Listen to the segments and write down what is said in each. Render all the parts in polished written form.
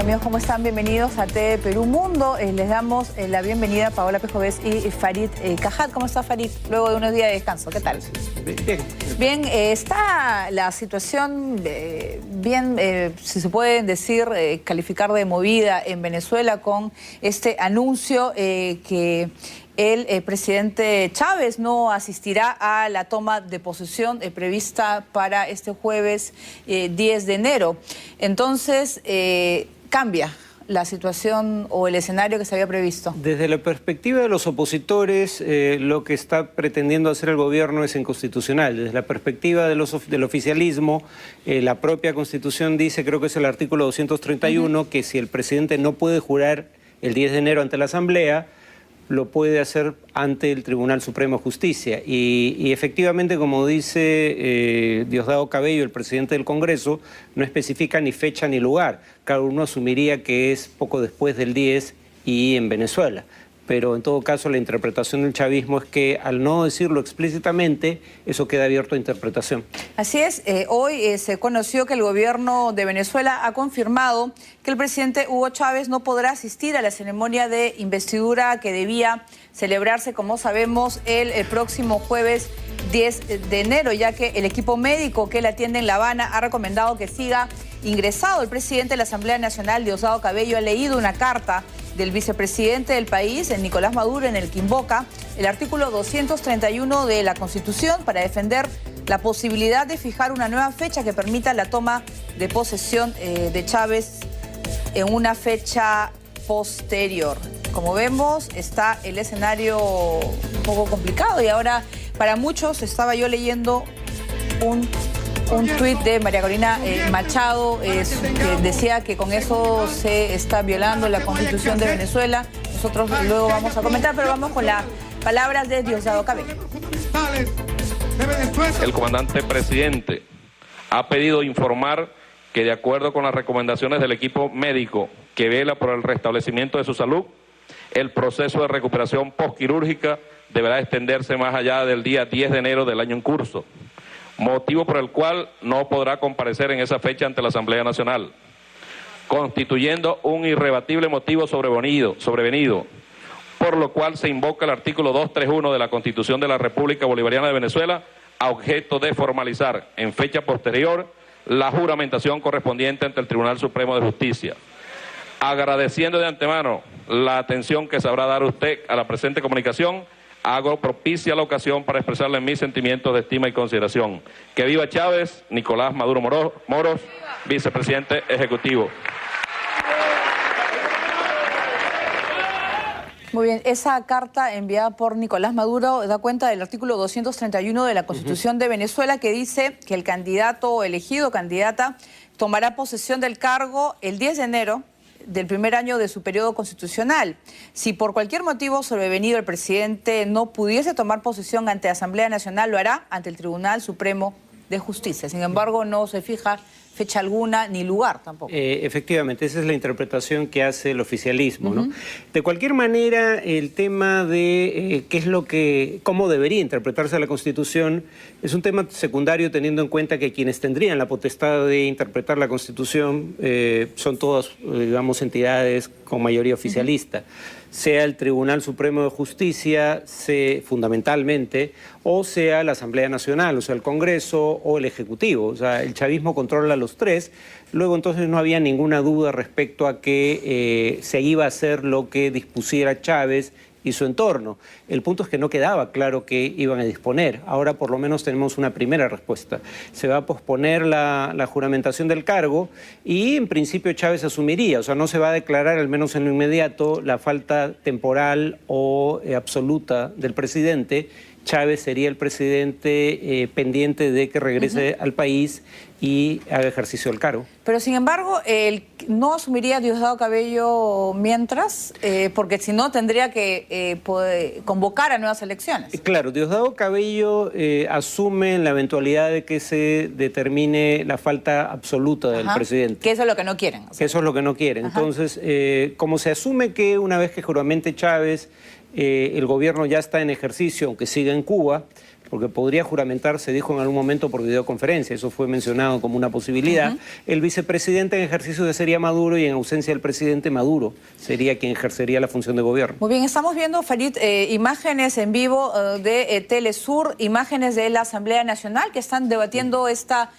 amigos, ¿cómo están? Bienvenidos a TV Perú Mundo. Les damos la bienvenida a Paola Pejovés y Farid Cajat. ¿Cómo está Farid? Luego de unos días de descanso, ¿qué tal? Bien. Bien, está la situación bien, si se puede decir, calificar de movida en Venezuela con este anuncio que el presidente Chávez no asistirá a la toma de posesión prevista para este jueves 10 de enero. Entonces, cambia la situación o el escenario que se había previsto. Desde la perspectiva de los opositores, lo que está pretendiendo hacer el gobierno es inconstitucional. Desde la perspectiva del oficialismo, la propia Constitución dice, creo que es el artículo 231, que si el presidente no puede jurar el 10 de enero ante la Asamblea, lo puede hacer ante el Tribunal Supremo de Justicia. Y efectivamente, como dice Diosdado Cabello, el presidente del Congreso, no especifica ni fecha ni lugar. Cada uno asumiría que es poco después del 10 y en Venezuela. Pero en todo caso la interpretación del chavismo es que al no decirlo explícitamente, eso queda abierto a interpretación. Así es, hoy se conoció que el gobierno de Venezuela ha confirmado que el presidente Hugo Chávez no podrá asistir a la ceremonia de investidura que debía celebrarse, como sabemos, el próximo jueves 10 de enero, ya que el equipo médico que le atiende en La Habana ha recomendado que siga ingresado. El presidente de la Asamblea Nacional, Diosdado Cabello, ha leído una carta del vicepresidente del país, Nicolás Maduro, en el que invoca el artículo 231 de la Constitución para defender la posibilidad de fijar una nueva fecha que permita la toma de posesión de Chávez en una fecha posterior. Como vemos, está el escenario un poco complicado y ahora para muchos, estaba yo leyendo un tuit de María Corina Machado que decía que con eso se está violando la Constitución de Venezuela. Nosotros luego vamos a comentar, pero vamos con las palabras de Diosdado Cabello. El comandante presidente ha pedido informar que de acuerdo con las recomendaciones del equipo médico que vela por el restablecimiento de su salud, el proceso de recuperación postquirúrgica deberá extenderse más allá del día 10 de enero del año en curso, motivo por el cual no podrá comparecer en esa fecha ante la Asamblea Nacional, constituyendo un irrebatible motivo sobrevenido, por lo cual se invoca el artículo 231 de la Constitución de la República Bolivariana de Venezuela a objeto de formalizar en fecha posterior la juramentación correspondiente ante el Tribunal Supremo de Justicia. Agradeciendo de antemano la atención que sabrá dar usted a la presente comunicación, hago propicia la ocasión para expresarle mis sentimientos de estima y consideración. Que viva Chávez, Nicolás Maduro Moros, vicepresidente ejecutivo. Muy bien, esa carta enviada por Nicolás Maduro da cuenta del artículo 231 de la Constitución de Venezuela, que dice que el candidato elegido, candidata, tomará posesión del cargo el 10 de enero del primer año de su periodo constitucional. Si por cualquier motivo sobrevenido el presidente no pudiese tomar posesión ante la Asamblea Nacional, lo hará ante el Tribunal Supremo de Justicia. Sin embargo, no se fija fecha alguna ni lugar tampoco. Efectivamente, esa es la interpretación que hace el oficialismo, ¿no? De cualquier manera, el tema de cómo debería interpretarse la Constitución es un tema secundario, teniendo en cuenta que quienes tendrían la potestad de interpretar la Constitución son todas, digamos, entidades con mayoría oficialista. Sea el Tribunal Supremo de Justicia, fundamentalmente, o sea la Asamblea Nacional, o sea el Congreso o el Ejecutivo. O sea, el chavismo controla los tres. Luego entonces no había ninguna duda respecto a que se iba a hacer lo que dispusiera Chávez y su entorno. El punto es que no quedaba claro qué iban a disponer. Ahora por lo menos tenemos una primera respuesta. Se va a posponer la juramentación del cargo y en principio Chávez asumiría, o sea, no se va a declarar, al menos en lo inmediato, la falta temporal o absoluta del presidente. Chávez sería el presidente pendiente de que regrese al país y haga ejercicio del cargo. Pero sin embargo, no asumiría Diosdado Cabello mientras, porque si no tendría que poder convocar a nuevas elecciones. Claro, Diosdado Cabello asume en la eventualidad de que se determine la falta absoluta del presidente. Que eso es lo que no quieren. O sea. Que eso es lo que no quieren. Entonces, como se asume que una vez que juramente Chávez, el gobierno ya está en ejercicio, aunque siga en Cuba, porque podría juramentar, se dijo en algún momento por videoconferencia, eso fue mencionado como una posibilidad. El vicepresidente en ejercicio sería Maduro y en ausencia del presidente Maduro sería quien ejercería la función de gobierno. Muy bien, estamos viendo, Farid, imágenes en vivo de Telesur, imágenes de la Asamblea Nacional que están debatiendo esta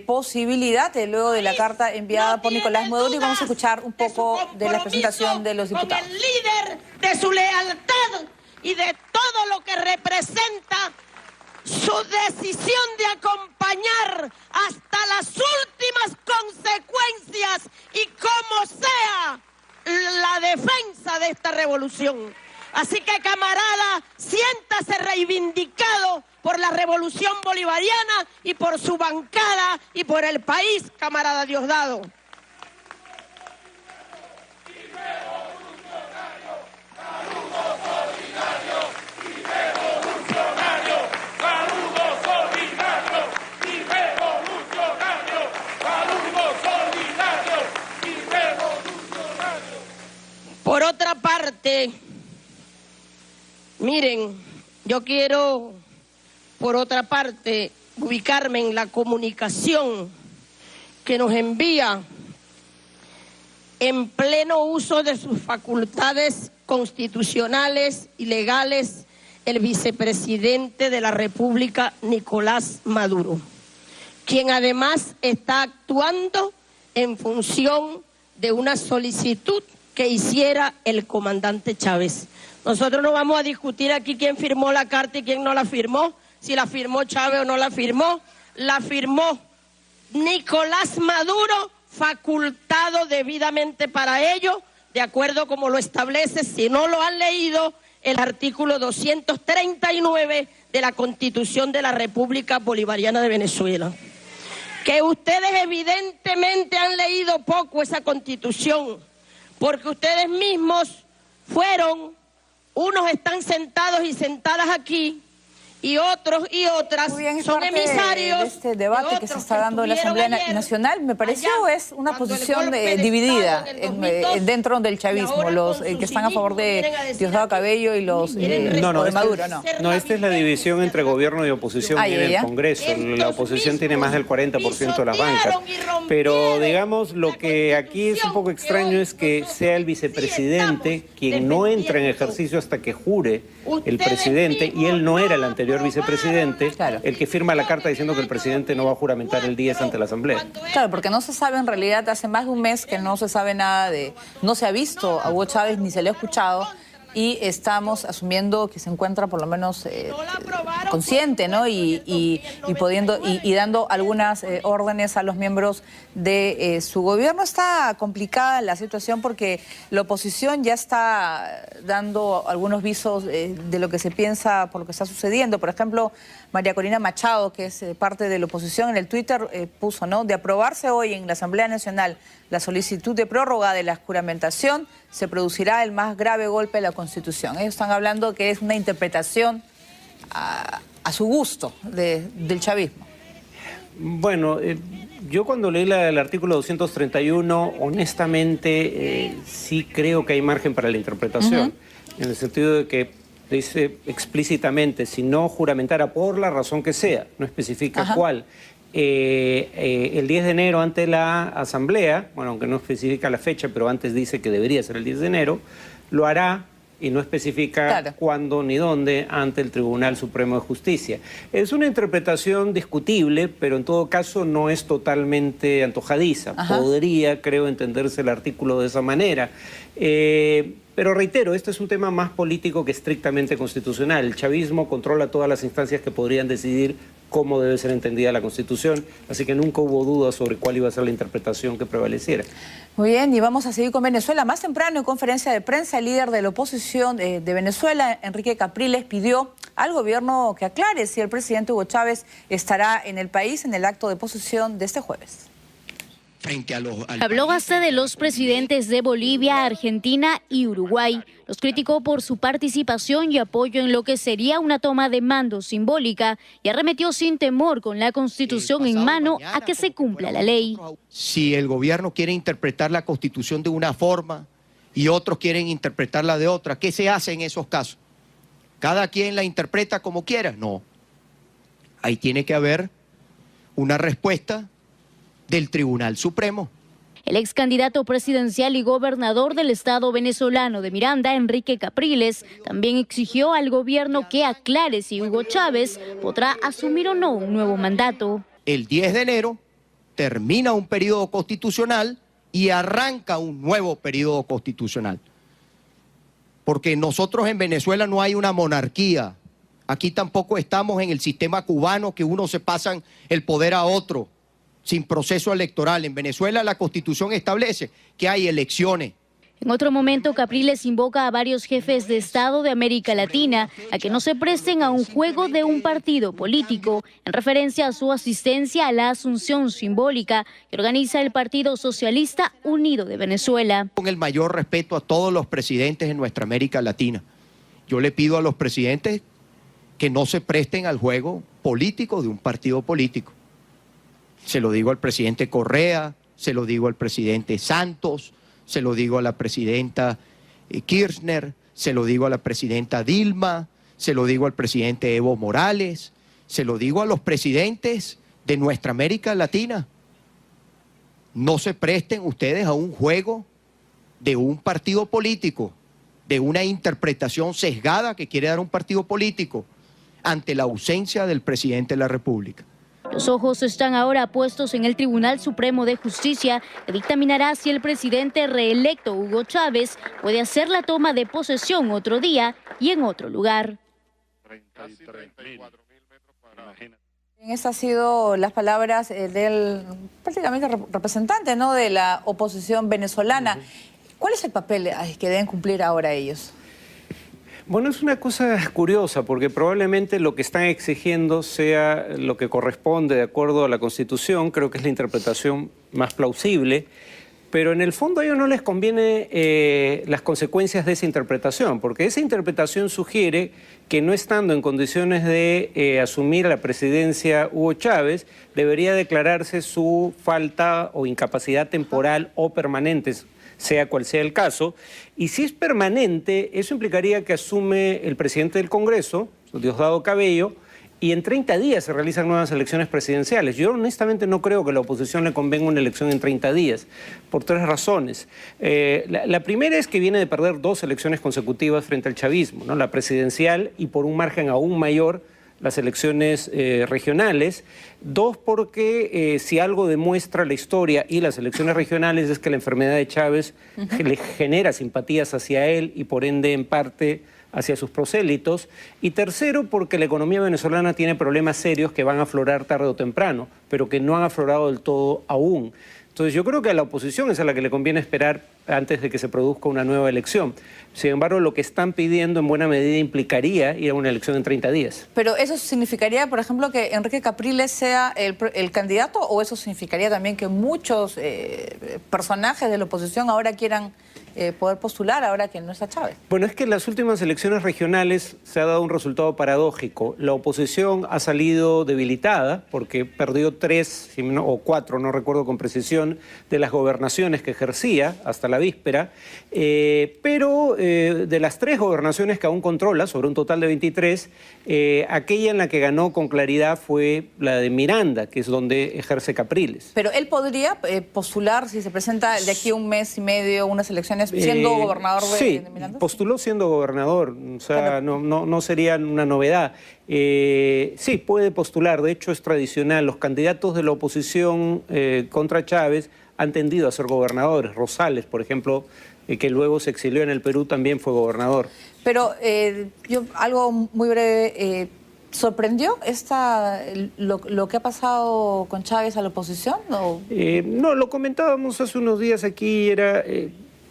posibilidad luego de la carta enviada por Nicolás Maduro, y vamos a escuchar un poco de la presentación de los diputados. Con el líder de su lealtad y de todo lo que representa su decisión de acompañar hasta las últimas consecuencias y como sea la defensa de esta revolución. Así que, camarada, siéntase reivindicado por la revolución bolivariana y por su bancada y por el país, camarada Diosdado. Por otra parte, miren, yo quiero, por otra parte, ubicarme en la comunicación que nos envía en pleno uso de sus facultades constitucionales y legales el vicepresidente de la República, Nicolás Maduro, quien además está actuando en función de una solicitud que hiciera el comandante Chávez. Nosotros no vamos a discutir aquí quién firmó la carta y quién no la firmó, si la firmó Chávez o no la firmó Nicolás Maduro, facultado debidamente para ello, de acuerdo como lo establece, si no lo han leído, el artículo 239 de la Constitución de la República Bolivariana de Venezuela. Que ustedes evidentemente han leído poco esa Constitución, porque ustedes mismos unos están sentados y sentadas aquí, y otros y otras bien, son emisarios de este debate que se está dando en la Asamblea Nacional. Me pareció es una posición dividida dentro del chavismo, los que están a favor de Diosdado Cabello y los de Maduro. No, esta es la división entre gobierno y oposición en el Congreso. La oposición tiene más del 40% de las bancas. Pero digamos, lo que aquí es un poco extraño es que sea el vicepresidente quien no entra en ejercicio hasta que jure el presidente, y él no era el anterior vicepresidente, el que firma la carta diciendo que el presidente no va a juramentar el 10 ante la Asamblea. Claro, porque no se sabe en realidad, hace más de un mes que no se sabe nada no se ha visto a Hugo Chávez ni se le ha escuchado, y estamos asumiendo que se encuentra por lo menos consciente, ¿no? Y dando algunas órdenes a los miembros de su gobierno. Está complicada la situación porque la oposición ya está dando algunos visos de lo que se piensa por lo que está sucediendo. Por ejemplo, María Corina Machado, que es parte de la oposición, en el Twitter puso, ¿no?: de aprobarse hoy en la Asamblea Nacional la solicitud de prórroga de la juramentación, se producirá el más grave golpe a la Constitución. Ellos están hablando que es una interpretación a su gusto del chavismo. Bueno, yo cuando leí el artículo 231, honestamente sí creo que hay margen para la interpretación, en el sentido de que dice explícitamente, si no juramentara por la razón que sea, no especifica cuál, el 10 de enero ante la Asamblea, bueno, aunque no especifica la fecha, pero antes dice que debería ser el 10 de enero, lo hará, y no especifica cuándo ni dónde, ante el Tribunal Supremo de Justicia. Es una interpretación discutible, pero en todo caso no es totalmente antojadiza. Podría, creo, entenderse el artículo de esa manera. Pero reitero, este es un tema más político que estrictamente constitucional. El chavismo controla todas las instancias que podrían decidir cómo debe ser entendida la Constitución, así que nunca hubo dudas sobre cuál iba a ser la interpretación que prevaleciera. Muy bien, y vamos a seguir con Venezuela. Más temprano, en conferencia de prensa, el líder de la oposición de Venezuela, Enrique Capriles, pidió al gobierno que aclare si el presidente Hugo Chávez estará en el país en el acto de posesión de este jueves. Habló hasta de los presidentes de Bolivia, Argentina y Uruguay. Los criticó por su participación y apoyo en lo que sería una toma de mando simbólica y arremetió sin temor con la Constitución en mano a que se cumpla la ley. Si el gobierno quiere interpretar la Constitución de una forma y otros quieren interpretarla de otra, ¿qué se hace en esos casos? ¿Cada quien la interpreta como quiera? No. ahí tiene que haber una respuesta del Tribunal Supremo. El ex candidato presidencial y gobernador del estado venezolano de Miranda, Enrique Capriles, también exigió al gobierno que aclare si Hugo Chávez podrá asumir o no un nuevo mandato. El 10 de enero termina un periodo constitucional y arranca un nuevo periodo constitucional. Porque nosotros en Venezuela no hay una monarquía. Aquí tampoco estamos en el sistema cubano que uno se pasan el poder a otro sin proceso electoral. En Venezuela la Constitución establece que hay elecciones. En otro momento, Capriles invoca a varios jefes de Estado de América Latina a que no se presten a un juego de un partido político, en referencia a su asistencia a la asunción simbólica que organiza el Partido Socialista Unido de Venezuela. Con el mayor respeto a todos los presidentes en nuestra América Latina, yo le pido a los presidentes que no se presten al juego político de un partido político. Se lo digo al presidente Correa, se lo digo al presidente Santos, se lo digo a la presidenta Kirchner, se lo digo a la presidenta Dilma, se lo digo al presidente Evo Morales, se lo digo a los presidentes de nuestra América Latina. No se presten ustedes a un juego de un partido político, de una interpretación sesgada que quiere dar un partido político ante la ausencia del presidente de la República. Los ojos están ahora puestos en el Tribunal Supremo de Justicia, que dictaminará si el presidente reelecto Hugo Chávez puede hacer la toma de posesión otro día y en otro lugar. Estas han sido las palabras del prácticamente representante, ¿no?, de la oposición venezolana. ¿Cuál es el papel que deben cumplir ahora ellos? Bueno, es una cosa curiosa porque probablemente lo que están exigiendo sea lo que corresponde de acuerdo a la Constitución, creo que es la interpretación más plausible, pero en el fondo a ellos no les conviene las consecuencias de esa interpretación, porque esa interpretación sugiere que no estando en condiciones de asumir la presidencia Hugo Chávez, debería declararse su falta o incapacidad temporal o permanente, sea cual sea el caso, y si es permanente, eso implicaría que asume el presidente del Congreso, Diosdado Cabello, y en 30 días se realizan nuevas elecciones presidenciales. Yo honestamente no creo que a la oposición le convenga una elección en 30 días, por 3 razones. La primera es que viene de perder 2 elecciones consecutivas frente al chavismo, ¿no? La presidencial y por un margen aún mayor las elecciones regionales. 2, porque si algo demuestra la historia y las elecciones regionales es que la enfermedad de Chávez le genera simpatías hacia él y por ende en parte hacia sus prosélitos. Y tercero, porque la economía venezolana tiene problemas serios que van a aflorar tarde o temprano, pero que no han aflorado del todo aún. Entonces yo creo que a la oposición es a la que le conviene esperar antes de que se produzca una nueva elección. Sin embargo, lo que están pidiendo en buena medida implicaría ir a una elección en 30 días. ¿Pero eso significaría, por ejemplo, que Enrique Capriles sea el candidato, o eso significaría también que muchos personajes de la oposición ahora quieran poder postular ahora que no está Chávez? Bueno, es que en las últimas elecciones regionales se ha dado un resultado paradójico. La oposición ha salido debilitada porque perdió 3 o 4, no recuerdo con precisión, de las gobernaciones que ejercía hasta la víspera, pero de las 3 gobernaciones que aún controla, sobre un total de 23, aquella en la que ganó con claridad fue la de Miranda, que es donde ejerce Capriles. Pero él podría postular, si se presenta de aquí a un mes y medio, unas elecciones, siendo gobernador de Miranda. Sí, postuló siendo gobernador, o sea, no sería una novedad. Sí, puede postular, de hecho es tradicional. Los candidatos de la oposición contra Chávez han tendido a ser gobernadores. Rosales, por ejemplo, que luego se exilió en el Perú, también fue gobernador. Pero algo muy breve, ¿sorprendió lo que ha pasado con Chávez a la oposición? No, lo comentábamos hace unos días aquí, era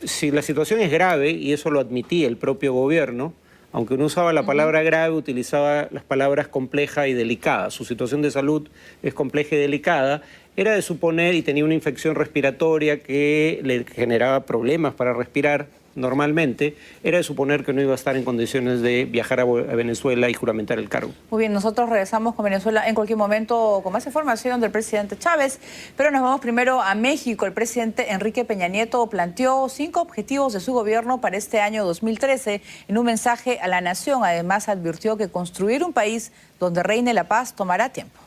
si la situación es grave, y eso lo admitía el propio gobierno, aunque no usaba la palabra grave, utilizaba las palabras compleja y delicada. Su situación de salud es compleja y delicada. era de suponer, y tenía una infección respiratoria que le generaba problemas para respirar normalmente, era de suponer que no iba a estar en condiciones de viajar a Venezuela y juramentar el cargo. Muy bien, nosotros regresamos con Venezuela en cualquier momento con más información del presidente Chávez, pero nos vamos primero a México. El presidente Enrique Peña Nieto planteó 5 objetivos de su gobierno para este año 2013 en un mensaje a la nación. Además, advirtió que construir un país donde reine la paz tomará tiempo.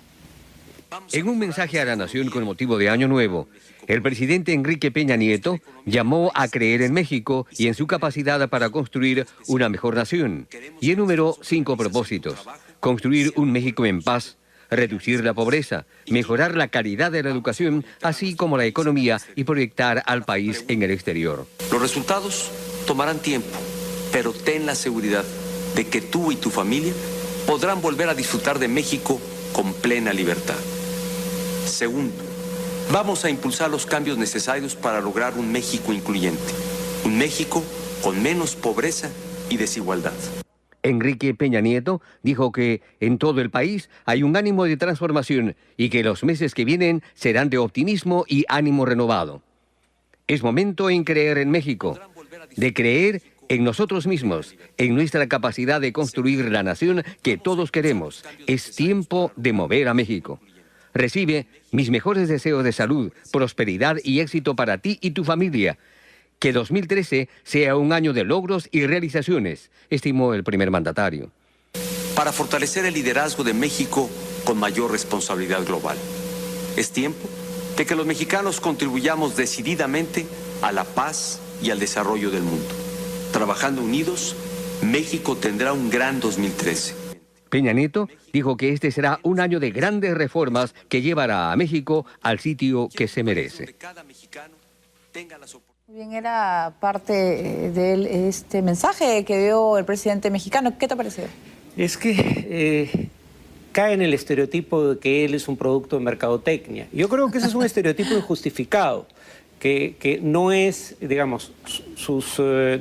En un mensaje a la nación con motivo de Año Nuevo, el presidente Enrique Peña Nieto llamó a creer en México y en su capacidad para construir una mejor nación, y enumeró 5 propósitos: construir un México en paz, reducir la pobreza, mejorar la calidad de la educación, así como la economía, y proyectar al país en el exterior. Los resultados tomarán tiempo, pero ten la seguridad de que tú y tu familia podrán volver a disfrutar de México con plena libertad. Segundo, vamos a impulsar los cambios necesarios para lograr un México incluyente, un México con menos pobreza y desigualdad. Enrique Peña Nieto dijo que en todo el país hay un ánimo de transformación y que los meses que vienen serán de optimismo y ánimo renovado. Es momento en creer en México, de creer en nosotros mismos, en nuestra capacidad de construir la nación que todos queremos. Es tiempo de mover a México. Recibe mis mejores deseos de salud, prosperidad y éxito para ti y tu familia. Que 2013 sea un año de logros y realizaciones, estimó el primer mandatario. Para fortalecer el liderazgo de México con mayor responsabilidad global. Es tiempo de que los mexicanos contribuyamos decididamente a la paz y al desarrollo del mundo. Trabajando unidos, México tendrá un gran 2013. Peña Nieto dijo que este será un año de grandes reformas que llevará a México al sitio que se merece. Bien, era parte de este mensaje que dio el presidente mexicano. ¿Qué te pareció? Es que cae en el estereotipo de que él es un producto de mercadotecnia. Yo creo que ese es un estereotipo injustificado, que no es, digamos,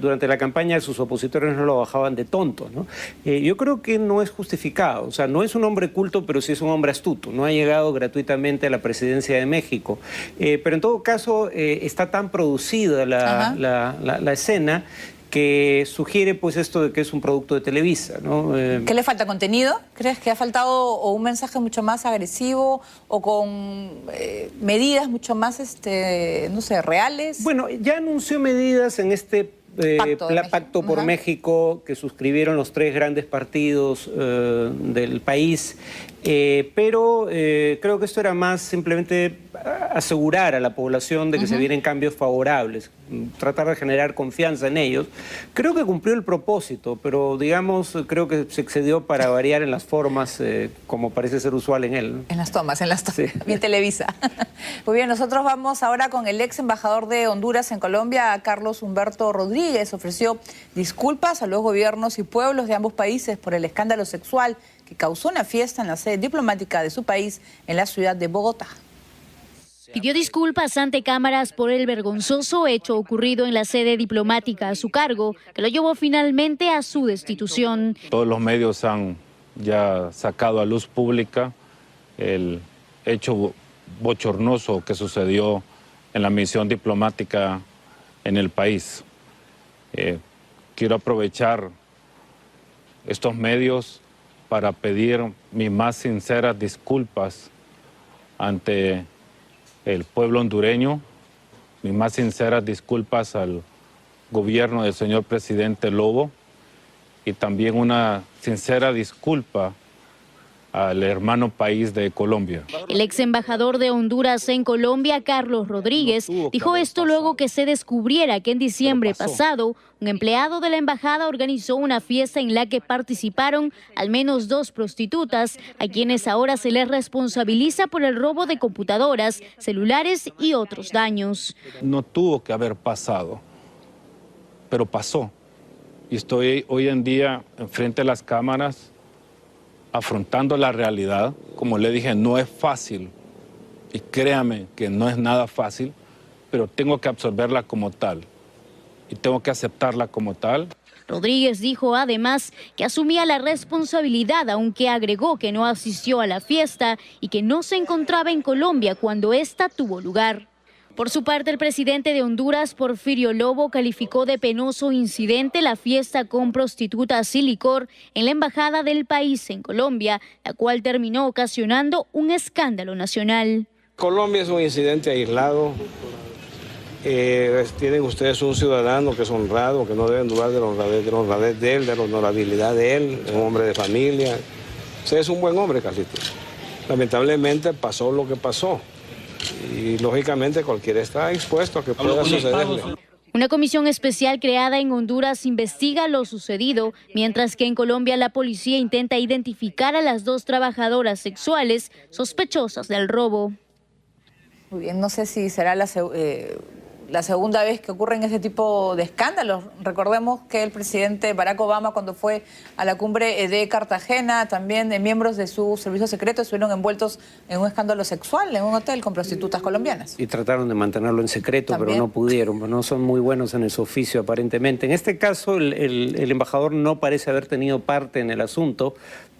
durante la campaña sus opositores no lo bajaban de tonto, ¿no? Yo creo que no es justificado, o sea, no es un hombre culto, pero sí es un hombre astuto, no ha llegado gratuitamente a la presidencia de México, pero en todo caso está tan producida la escena que sugiere pues esto de que es un producto de Televisa, ¿no? ¿Qué le falta? ¿Contenido? ¿Crees que ha faltado o un mensaje mucho más agresivo o con medidas mucho más, no sé, reales? Bueno, ya anunció medidas en este pacto por México que suscribieron los 3 grandes partidos del país, pero creo que esto era más simplemente asegurar a la población de que se vienen cambios favorables, tratar de generar confianza en ellos. Creo que cumplió el propósito, pero digamos, creo que se excedió para variar en las formas, como parece ser usual en él, ¿no? En las tomas. Sí. Bien Televisa. Muy bien, nosotros vamos ahora con el ex embajador de Honduras en Colombia, Carlos Humberto Rodríguez. Ofreció disculpas a los gobiernos y pueblos de ambos países por el escándalo sexual que causó una fiesta en la sede diplomática de su país en la ciudad de Bogotá. Pidió disculpas ante cámaras por el vergonzoso hecho ocurrido en la sede diplomática a su cargo, que lo llevó finalmente a su destitución. Todos los medios han ya sacado a luz pública el hecho bochornoso que sucedió en la misión diplomática en el país. Quiero aprovechar estos medios para pedir mis más sinceras disculpas ante el pueblo hondureño, mis más sinceras disculpas al gobierno del señor presidente Lobo y también una sincera disculpa al hermano país de Colombia. El ex embajador de Honduras en Colombia, Carlos Rodríguez, dijo esto luego que se descubriera que en diciembre pasado un empleado de la embajada organizó una fiesta en la que participaron al menos 2 prostitutas, a quienes ahora se les responsabiliza por el robo de computadoras, celulares y otros daños. No tuvo que haber pasado, pero pasó. Y estoy hoy en día enfrente de las cámaras afrontando la realidad. Como le dije, no es fácil, y créame que no es nada fácil, pero tengo que absorberla como tal. y tengo que aceptarla como tal. Rodríguez dijo además que asumía la responsabilidad, aunque agregó que no asistió a la fiesta y que no se encontraba en Colombia cuando esta tuvo lugar. Por su parte, el presidente de Honduras, Porfirio Lobo, calificó de penoso incidente la fiesta con prostitutas y licor en la embajada del país en Colombia, la cual terminó ocasionando un escándalo nacional. Colombia es un incidente aislado. Tienen ustedes un ciudadano que es honrado, que no deben dudar de la honradez de él, de la honorabilidad de él, es un hombre de familia. Usted es un buen hombre, Carlitos. Lamentablemente pasó lo que pasó y lógicamente cualquiera está expuesto a que pueda sucederle. Una comisión especial creada en Honduras investiga lo sucedido, mientras que en Colombia la policía intenta identificar a las 2 trabajadoras sexuales sospechosas del robo. Muy bien, no sé si será la segunda vez que ocurren ese tipo de escándalos. Recordemos que el presidente Barack Obama, cuando fue a la cumbre de Cartagena, también miembros de su servicio secreto estuvieron envueltos en un escándalo sexual en un hotel con prostitutas colombianas. Y trataron de mantenerlo en secreto, ¿También? pero no pudieron, no son muy buenos en ese oficio aparentemente. En este caso el embajador no parece haber tenido parte en el asunto,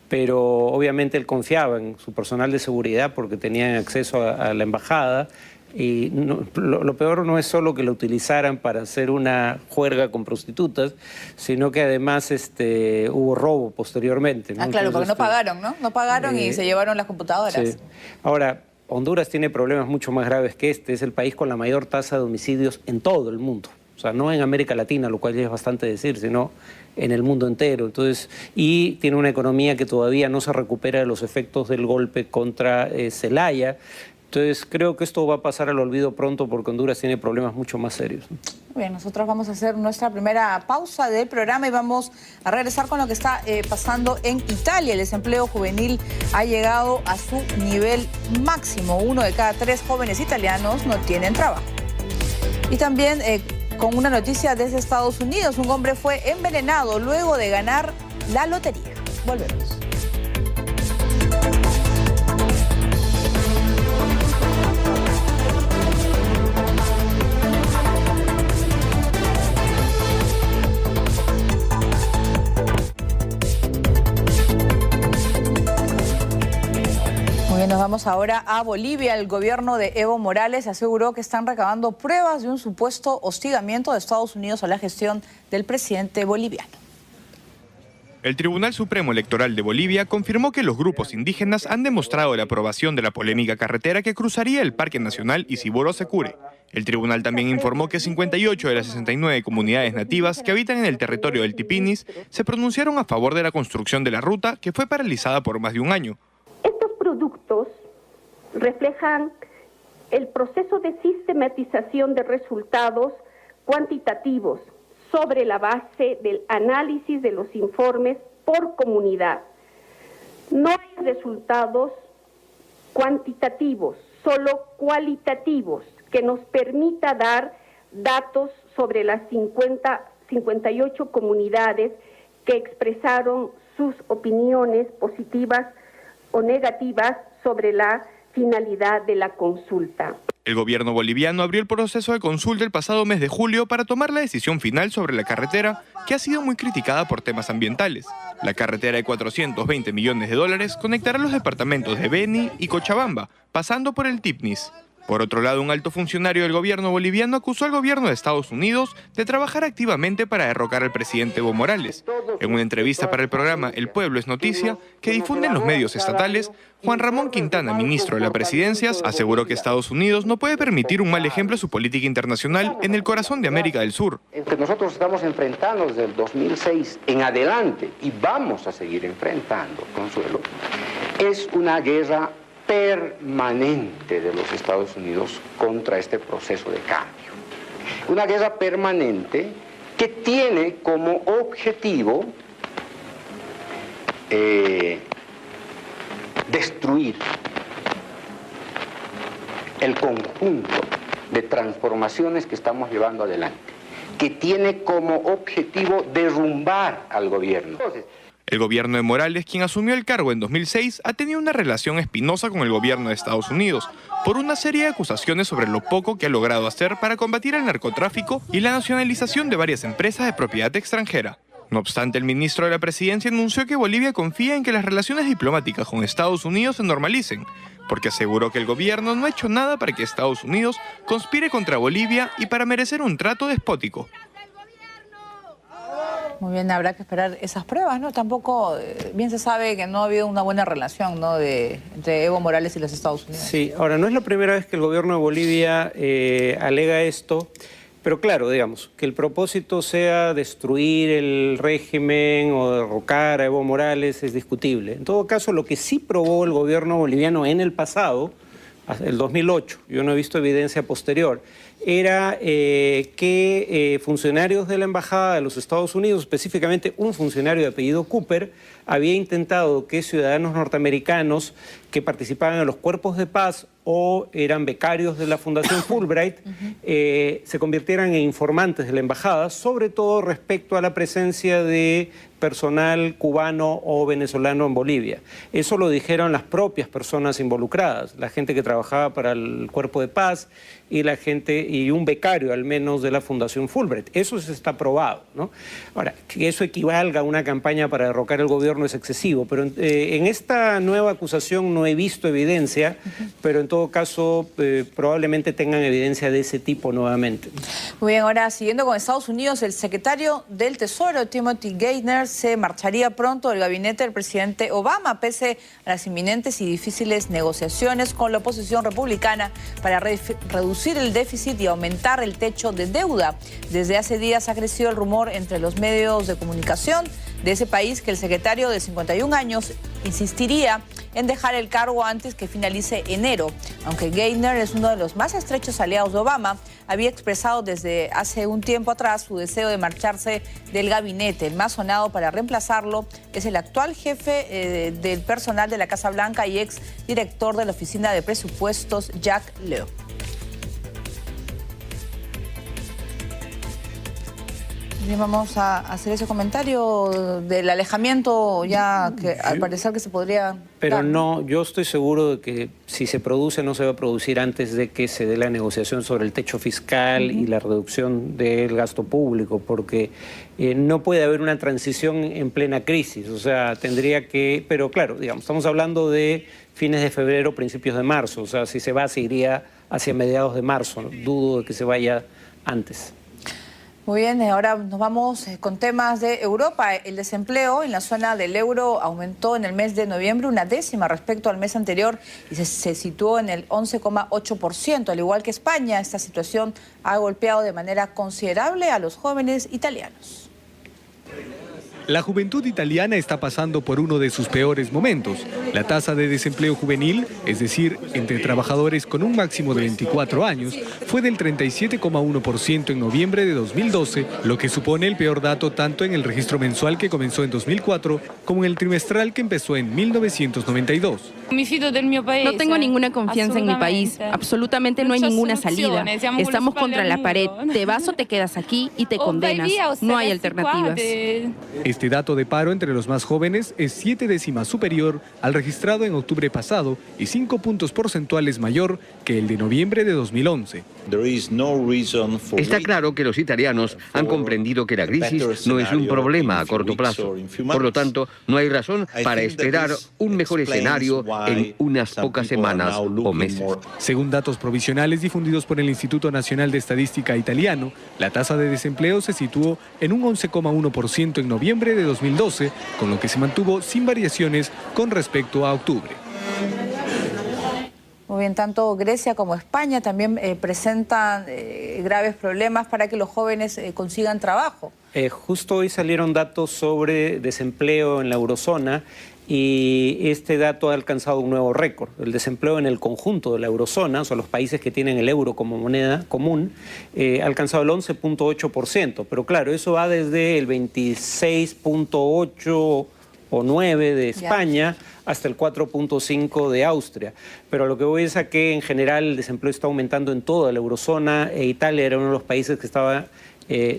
pero obviamente él confiaba en su personal de seguridad porque tenían acceso a la embajada. Y lo peor no es solo que lo utilizaran para hacer una juerga con prostitutas, sino que además hubo robo posteriormente, ¿no? Claro, porque no pagaron, ¿no? No pagaron y se llevaron las computadoras. Sí. Ahora, Honduras tiene problemas mucho más graves que este. Es el país con la mayor tasa de homicidios en todo el mundo. O sea, no en América Latina, lo cual ya es bastante decir, sino en el mundo entero. Entonces, y tiene una economía que todavía no se recupera de los efectos del golpe contra Zelaya. Entonces, creo que esto va a pasar al olvido pronto porque Honduras tiene problemas mucho más serios. Muy bien, nosotros vamos a hacer nuestra primera pausa del programa y vamos a regresar con lo que está pasando en Italia. El desempleo juvenil ha llegado a su nivel máximo. 1 de cada 3 jóvenes italianos no tienen trabajo. Y también con una noticia desde Estados Unidos. Un hombre fue envenenado luego de ganar la lotería. Volvemos. Nos vamos ahora a Bolivia. El gobierno de Evo Morales aseguró que están recabando pruebas de un supuesto hostigamiento de Estados Unidos a la gestión del presidente boliviano. El Tribunal Supremo Electoral de Bolivia confirmó que los grupos indígenas han demostrado la aprobación de la polémica carretera que cruzaría el Parque Nacional Isiboro-Secure. El tribunal también informó que 58 de las 69 comunidades nativas que habitan en el territorio del Tipinis se pronunciaron a favor de la construcción de la ruta, que fue paralizada por más de un año. Estos productos reflejan el proceso de sistematización de resultados cuantitativos sobre la base del análisis de los informes por comunidad. No hay resultados cuantitativos, solo cualitativos, que nos permita dar datos sobre las 58 comunidades que expresaron sus opiniones positivas o negativas sobre la finalidad de la consulta. El gobierno boliviano abrió el proceso de consulta el pasado mes de julio para tomar la decisión final sobre la carretera, que ha sido muy criticada por temas ambientales. La carretera de 420 millones de dólares conectará los departamentos de Beni y Cochabamba, pasando por el Tipnis. Por otro lado, un alto funcionario del gobierno boliviano acusó al gobierno de Estados Unidos de trabajar activamente para derrocar al presidente Evo Morales. En una entrevista para el programa El Pueblo es Noticia, que difunden los medios estatales, Juan Ramón Quintana, ministro de la Presidencia, aseguró que Estados Unidos no puede permitir un mal ejemplo de su política internacional en el corazón de América del Sur. El que nosotros estamos enfrentando desde el 2006 en adelante, y vamos a seguir enfrentando, Consuelo, es una guerra permanente de los Estados Unidos contra este proceso de cambio. Una guerra permanente que tiene como objetivo destruir el conjunto de transformaciones que estamos llevando adelante, que tiene como objetivo derrumbar al gobierno. El gobierno de Morales, quien asumió el cargo en 2006, ha tenido una relación espinosa con el gobierno de Estados Unidos por una serie de acusaciones sobre lo poco que ha logrado hacer para combatir el narcotráfico y la nacionalización de varias empresas de propiedad extranjera. No obstante, el ministro de la Presidencia anunció que Bolivia confía en que las relaciones diplomáticas con Estados Unidos se normalicen, porque aseguró que el gobierno no ha hecho nada para que Estados Unidos conspire contra Bolivia y para merecer un trato despótico. Muy bien, habrá que esperar esas pruebas, ¿no? Tampoco, bien se sabe que no ha habido una buena relación, ¿no?, entre Evo Morales y los Estados Unidos. Sí, ahora no es la primera vez que el gobierno de Bolivia alega esto, pero claro, digamos, que el propósito sea destruir el régimen o derrocar a Evo Morales es discutible. En todo caso, lo que sí probó el gobierno boliviano en el pasado, el 2008, yo no he visto evidencia posterior, era que funcionarios de la Embajada de los Estados Unidos, específicamente un funcionario de apellido Cooper, había intentado que ciudadanos norteamericanos que participaban en los cuerpos de paz o eran becarios de la Fundación Fulbright se convirtieran en informantes de la embajada, sobre todo respecto a la presencia de personal cubano o venezolano en Bolivia. Eso lo dijeron las propias personas involucradas, la gente que trabajaba para el cuerpo de paz y la gente, y un becario al menos de la Fundación Fulbright. Eso se está probado, ¿no? Ahora, que eso equivalga a una campaña para derrocar el gobierno es excesivo, pero en esta nueva acusación no he visto evidencia, pero en todo caso probablemente tengan evidencia de ese tipo nuevamente. Muy bien, ahora siguiendo con Estados Unidos, el secretario del Tesoro, Timothy Geithner, se marcharía pronto del gabinete del presidente Obama, pese a las inminentes y difíciles negociaciones con la oposición republicana para reducir el déficit y aumentar el techo de deuda. Desde hace días ha crecido el rumor entre los medios de comunicación de ese país que el secretario de 51 años insistiría en dejar el cargo antes que finalice enero. Aunque Geithner es uno de los más estrechos aliados de Obama, había expresado desde hace un tiempo atrás su deseo de marcharse del gabinete. El más sonado para reemplazarlo es el actual jefe del personal de la Casa Blanca y ex director de la Oficina de Presupuestos, Jack Lew. Bien, vamos a hacer ese comentario del alejamiento ya que al parecer que se podría... Pero dar. no, yo estoy seguro de que si se produce no se va a producir antes de que se dé la negociación sobre el techo fiscal y la reducción del gasto público, porque no puede haber una transición en plena crisis, o sea, tendría que... Pero claro, digamos, estamos hablando de fines de febrero, principios de marzo, o sea, si se va, se iría hacia mediados de marzo, ¿no? Dudo de que se vaya antes. Muy bien, ahora nos vamos con temas de Europa. El desempleo en la zona del euro aumentó en el mes de noviembre 1/10 respecto al mes anterior y se situó en el 11,8%. Al igual que España, esta situación ha golpeado de manera considerable a los jóvenes italianos. La juventud italiana está pasando por uno de sus peores momentos. La tasa de desempleo juvenil, es decir, entre trabajadores con un máximo de 24 años, fue del 37,1% en noviembre de 2012, lo que supone el peor dato tanto en el registro mensual que comenzó en 2004 como en el trimestral que empezó en 1992. No tengo ninguna confianza en mi país, absolutamente no hay ninguna salida. Estamos contra la pared, te vas o te quedas aquí y te condenas, no hay alternativas. Este dato de paro entre los más jóvenes es 7 décimas superior al registrado en octubre pasado y 5 puntos porcentuales mayor que el de noviembre de 2011. Está claro que los italianos han comprendido que la crisis no es un problema a corto plazo. Por lo tanto, no hay razón para esperar un mejor escenario en unas pocas semanas o meses. Según datos provisionales difundidos por el Instituto Nacional de Estadística italiano, la tasa de desempleo se situó en un 11,1% en noviembre de 2012, con lo que se mantuvo sin variaciones con respecto a octubre. Muy bien, tanto Grecia como España también presentan graves problemas para que los jóvenes consigan trabajo. Justo hoy salieron datos sobre desempleo en la eurozona y este dato ha alcanzado un nuevo récord. El desempleo en el conjunto de la eurozona, o sea, los países que tienen el euro como moneda común, ha alcanzado el 11,8%. Pero claro, eso va desde el 26,8% o 9% de España hasta el 4,5% de Austria. Pero lo que voy es a que en general el desempleo está aumentando en toda la eurozona e Italia era uno de los países que estaba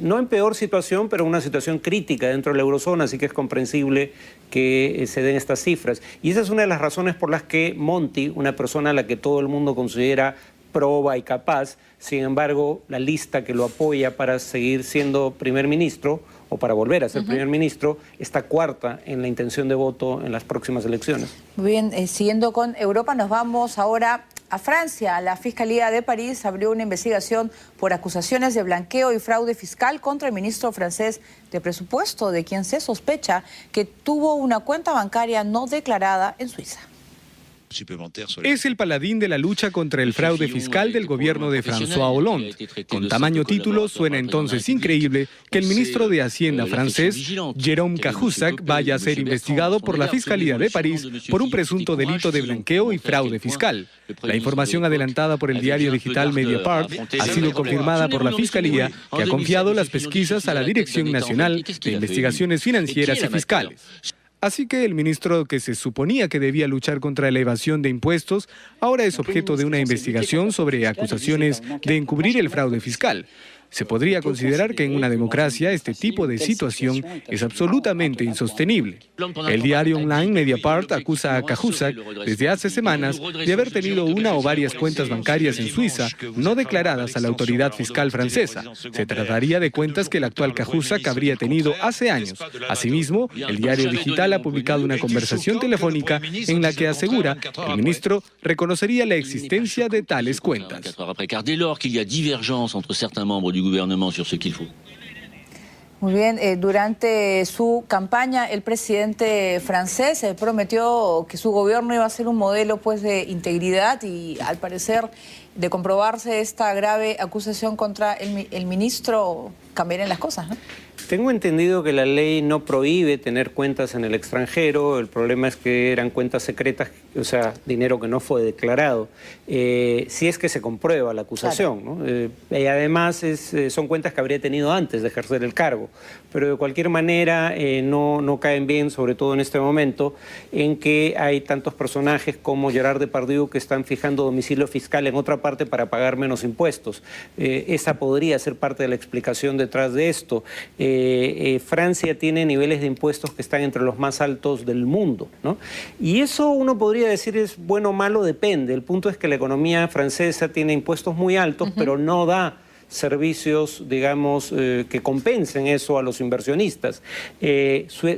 no en peor situación, pero una situación crítica dentro de la eurozona, así que es comprensible que se den estas cifras. Y esa es una de las razones por las que Monti, una persona a la que todo el mundo considera proba y capaz, sin embargo, la lista que lo apoya para seguir siendo primer ministro o para volver a ser primer ministro, está cuarta en la intención de voto en las próximas elecciones. Muy bien, siguiendo con Europa, nos vamos ahora a Francia. La Fiscalía de París abrió una investigación por acusaciones de blanqueo y fraude fiscal contra el ministro francés de Presupuesto, de quien se sospecha que tuvo una cuenta bancaria no declarada en Suiza. Es el paladín de la lucha contra el fraude fiscal del gobierno de François Hollande. Con tamaño título, suena entonces increíble que el ministro de Hacienda francés, Jérôme Cahuzac, vaya a ser investigado por la Fiscalía de París por un presunto delito de blanqueo y fraude fiscal. La información adelantada por el diario digital Mediapart ha sido confirmada por la Fiscalía, que ha confiado las pesquisas a la Dirección Nacional de Investigaciones Financieras y Fiscales. Así que el ministro que se suponía que debía luchar contra la evasión de impuestos, ahora es objeto de una investigación sobre acusaciones de encubrir el fraude fiscal. Se podría considerar que en una democracia este tipo de situación es absolutamente insostenible. El diario online Mediapart acusa a Cahuzac desde hace semanas de haber tenido una o varias cuentas bancarias en Suiza no declaradas a la autoridad fiscal francesa. Se trataría de cuentas que el actual Cahuzac habría tenido hace años. Asimismo, el diario digital ha publicado una conversación telefónica en la que asegura que el ministro reconocería la existencia de tales cuentas. Muy bien, durante su campaña el presidente francés prometió que su gobierno iba a ser un modelo pues de integridad y al parecer de comprobarse esta grave acusación contra el ministro cambiarían las cosas, ¿no? Tengo entendido que la ley no prohíbe tener cuentas en el extranjero, el problema es que eran cuentas secretas, o sea, dinero que no fue declarado, si es que se comprueba la acusación, claro, ¿no? Y además son cuentas que habría tenido antes de ejercer el cargo, pero de cualquier manera no caen bien, sobre todo en este momento, en que hay tantos personajes como Gerard Depardieu que están fijando domicilio fiscal en otra parte para pagar menos impuestos. Esa podría ser parte de la explicación detrás de esto. Francia tiene niveles de impuestos que están entre los más altos del mundo, ¿no? Y eso uno podría decir es bueno o malo, depende. El punto es que la economía francesa tiene impuestos muy altos, pero no da servicios, digamos, que compensen eso a los inversionistas,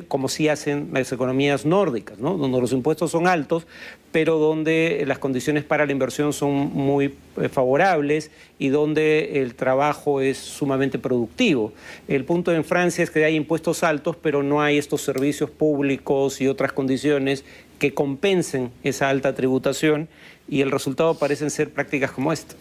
como sí hacen las economías nórdicas, ¿no? Donde los impuestos son altos, pero donde las condiciones para la inversión son muy favorables y donde el trabajo es sumamente productivo. El punto en Francia es que hay impuestos altos, pero no hay estos servicios públicos y otras condiciones que compensen esa alta tributación y el resultado parecen ser prácticas como esta.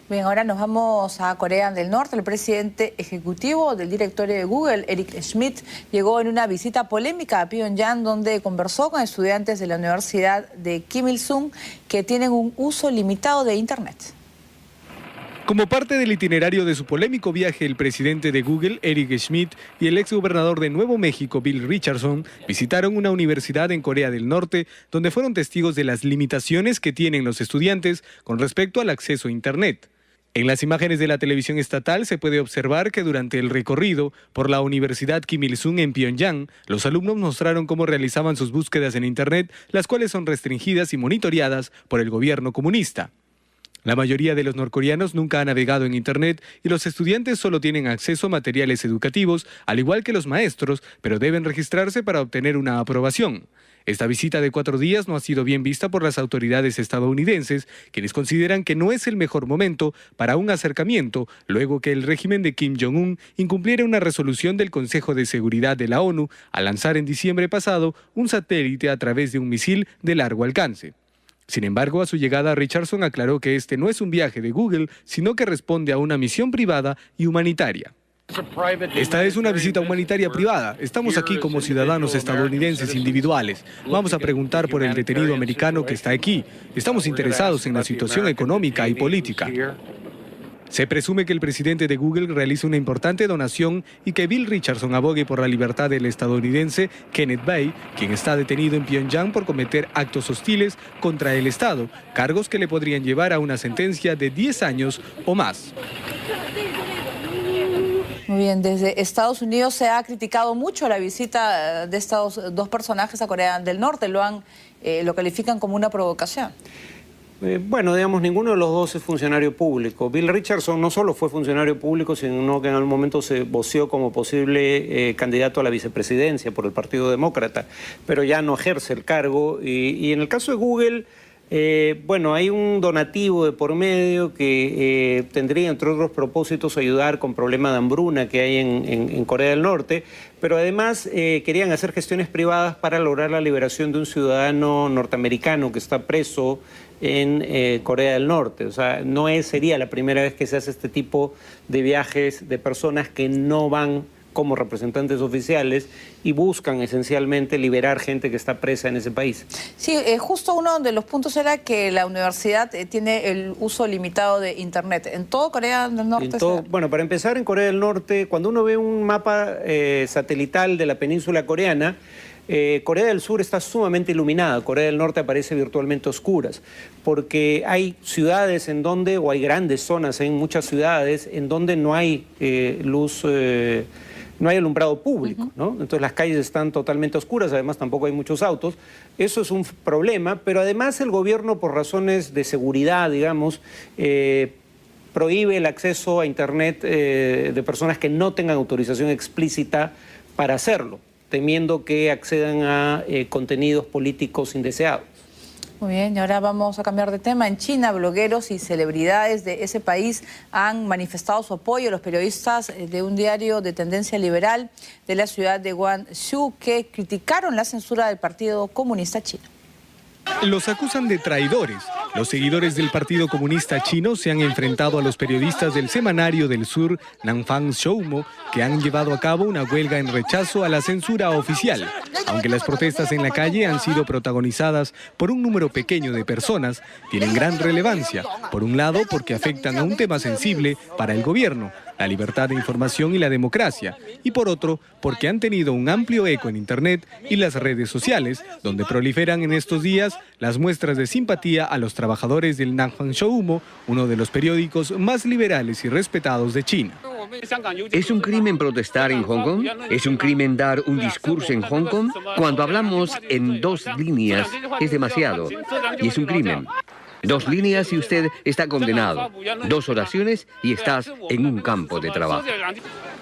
Bien, ahora nos vamos a Corea del Norte. El presidente ejecutivo del directorio de Google, Eric Schmidt, llegó en una visita polémica a Pyongyang, donde conversó con estudiantes de la Universidad de Kim Il-sung que tienen un uso limitado de Internet. Como parte del itinerario de su polémico viaje, el presidente de Google, Eric Schmidt, y el exgobernador de Nuevo México, Bill Richardson, visitaron una universidad en Corea del Norte, donde fueron testigos de las limitaciones que tienen los estudiantes con respecto al acceso a Internet. En las imágenes de la televisión estatal se puede observar que durante el recorrido por la Universidad Kim Il-sung en Pyongyang, los alumnos mostraron cómo realizaban sus búsquedas en Internet, las cuales son restringidas y monitoreadas por el gobierno comunista. La mayoría de los norcoreanos nunca ha navegado en Internet y los estudiantes solo tienen acceso a materiales educativos, al igual que los maestros, pero deben registrarse para obtener una aprobación. Esta visita de 4 días no ha sido bien vista por las autoridades estadounidenses, quienes consideran que no es el mejor momento para un acercamiento, luego que el régimen de Kim Jong-un incumpliera una resolución del Consejo de Seguridad de la ONU al lanzar en diciembre pasado un satélite a través de un misil de largo alcance. Sin embargo, a su llegada, Richardson aclaró que este no es un viaje de Google, sino que responde a una misión privada y humanitaria. Esta es una visita humanitaria privada. Estamos aquí como ciudadanos estadounidenses individuales. Vamos a preguntar por el detenido americano que está aquí. Estamos interesados en la situación económica y política. Se presume que el presidente de Google realiza una importante donación y que Bill Richardson abogue por la libertad del estadounidense Kenneth Bae, quien está detenido en Pyongyang por cometer actos hostiles contra el Estado, cargos que le podrían llevar a una sentencia de 10 años o más. Muy bien, desde Estados Unidos se ha criticado mucho la visita de estos dos personajes a Corea del Norte, lo califican como una provocación. Bueno, digamos, ninguno de los dos es funcionario público. Bill Richardson no solo fue funcionario público, sino que en algún momento se voceó como posible candidato a la vicepresidencia por el Partido Demócrata, pero ya no ejerce el cargo. Y en el caso de Google, bueno, hay un donativo de por medio que tendría, entre otros propósitos, ayudar con problemas de hambruna que hay en Corea del Norte, pero además querían hacer gestiones privadas para lograr la liberación de un ciudadano norteamericano que está preso en Corea del Norte. O sea, no sería la primera vez que se hace este tipo de viajes de personas que no van como representantes oficiales y buscan esencialmente liberar gente que está presa en ese país. Sí, justo uno de los puntos era que la universidad tiene el uso limitado de Internet. ¿En todo Corea del Norte? Bueno, para empezar, en Corea del Norte, cuando uno ve un mapa satelital de la península coreana, Corea del Sur está sumamente iluminada, Corea del Norte aparece virtualmente oscuras, porque hay ciudades en donde, o hay grandes zonas en muchas ciudades, en donde no hay luz, no hay alumbrado público, ¿no? Entonces las calles están totalmente oscuras, además tampoco hay muchos autos. Eso es un problema, pero además el gobierno, por razones de seguridad, digamos, prohíbe el acceso a Internet de personas que no tengan autorización explícita para hacerlo, temiendo que accedan a contenidos políticos indeseados. Muy bien, y ahora vamos a cambiar de tema. En China, blogueros y celebridades de ese país han manifestado su apoyo a los periodistas de un diario de tendencia liberal de la ciudad de Guangzhou que criticaron la censura del Partido Comunista Chino. Los acusan de traidores. Los seguidores del Partido Comunista Chino se han enfrentado a los periodistas del Semanario del Sur, Nanfang Shoumo, que han llevado a cabo una huelga en rechazo a la censura oficial. Aunque las protestas en la calle han sido protagonizadas por un número pequeño de personas, tienen gran relevancia. Por un lado, porque afectan a un tema sensible para el gobierno, la libertad de información y la democracia, y por otro, porque han tenido un amplio eco en Internet y las redes sociales, donde proliferan en estos días las muestras de simpatía a los trabajadores del Nanfang Shoumo, uno de los periódicos más liberales y respetados de China. ¿Es un crimen protestar en Hong Kong? ¿Es un crimen dar un discurso en Hong Kong? Cuando hablamos en 2 líneas es demasiado y es un crimen. 2 líneas y usted está condenado. 2 oraciones y estás en un campo de trabajo.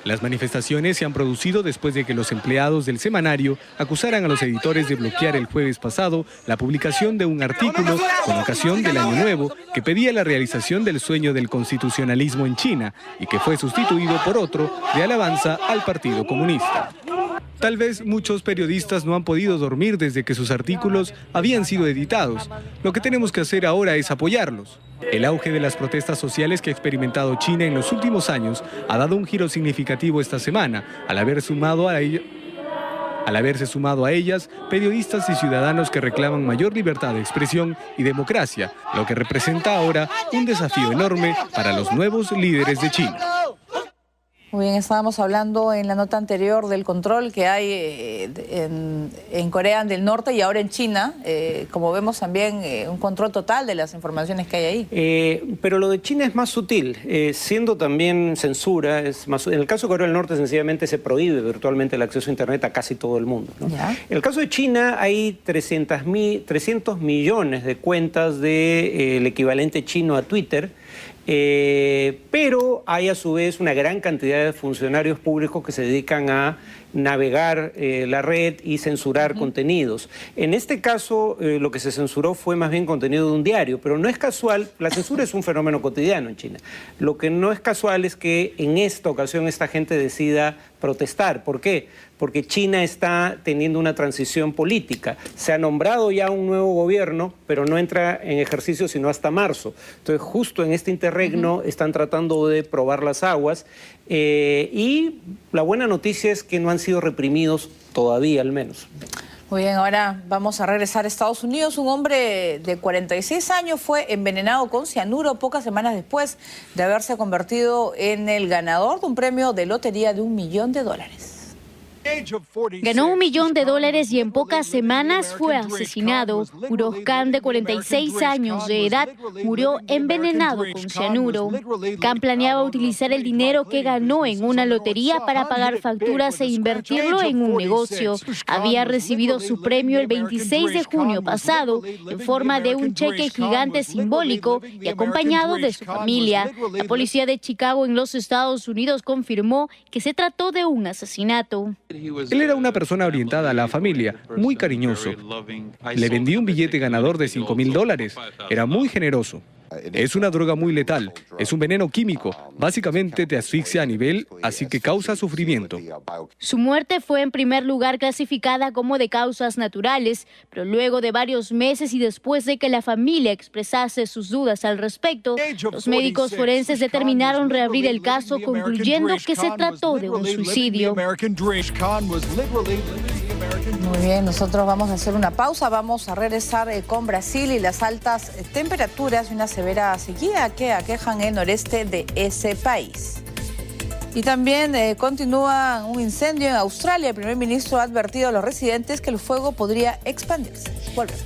Las manifestaciones se han producido después de que los empleados del semanario acusaran a los editores de bloquear el jueves pasado la publicación de un artículo con ocasión del Año Nuevo que pedía la realización del sueño del constitucionalismo en China y que fue sustituido por otro de alabanza al Partido Comunista. Tal vez muchos periodistas no han podido dormir desde que sus artículos habían sido editados. Lo que tenemos que hacer ahora es apoyarlos. El auge de las protestas sociales que ha experimentado China en los últimos años ha dado un giro significativo esta semana, al haberse sumado a ellas periodistas y ciudadanos que reclaman mayor libertad de expresión y democracia, lo que representa ahora un desafío enorme para los nuevos líderes de China. Muy bien, estábamos hablando en la nota anterior del control que hay en Corea del Norte y ahora en China. Como vemos también un control total de las informaciones que hay ahí. Pero lo de China es más sutil, siendo también censura. En el caso de Corea del Norte sencillamente se prohíbe virtualmente el acceso a Internet a casi todo el mundo, ¿no? En el caso de China hay 300 millones de cuentas del equivalente chino a Twitter. Pero hay a su vez una gran cantidad de funcionarios públicos que se dedican a navegar la red y censurar contenidos. En este caso, lo que se censuró fue más bien contenido de un diario, pero no es casual, la censura es un fenómeno cotidiano en China. Lo que no es casual es que en esta ocasión esta gente decida protestar. ¿Por qué? Porque China está teniendo una transición política. Se ha nombrado ya un nuevo gobierno, pero no entra en ejercicio sino hasta marzo. Entonces, justo en este interregno están tratando de probar las aguas y la buena noticia es que no han sido reprimidos todavía, al menos. Muy bien, ahora vamos a regresar a Estados Unidos. Un hombre de 46 años fue envenenado con cianuro pocas semanas después de haberse convertido en el ganador de un premio de lotería de $1 millón. Ganó $1 millón y en pocas semanas fue asesinado. Urosh Khan, de 46 años de edad, murió envenenado con cianuro. Khan planeaba utilizar el dinero que ganó en una lotería para pagar facturas e invertirlo en un negocio. Había recibido su premio el 26 de junio pasado en forma de un cheque gigante simbólico y acompañado de su familia. La policía de Chicago en los Estados Unidos confirmó que se trató de un asesinato. Él era una persona orientada a la familia, muy cariñoso. Le vendí un billete ganador de $5.000. Era muy generoso. Es una droga muy letal, es un veneno químico, básicamente te asfixia a nivel, así que causa sufrimiento. Su muerte fue en primer lugar clasificada como de causas naturales, pero luego de varios meses y después de que la familia expresase sus dudas al respecto, los médicos forenses determinaron reabrir el caso, concluyendo que se trató de un suicidio. Muy bien, nosotros vamos a hacer una pausa, vamos a regresar con Brasil y las altas temperaturas y una severa sequía que aquejan el noreste de ese país. Y también continúa un incendio en Australia. El primer ministro ha advertido a los residentes que el fuego podría expandirse. Volvemos.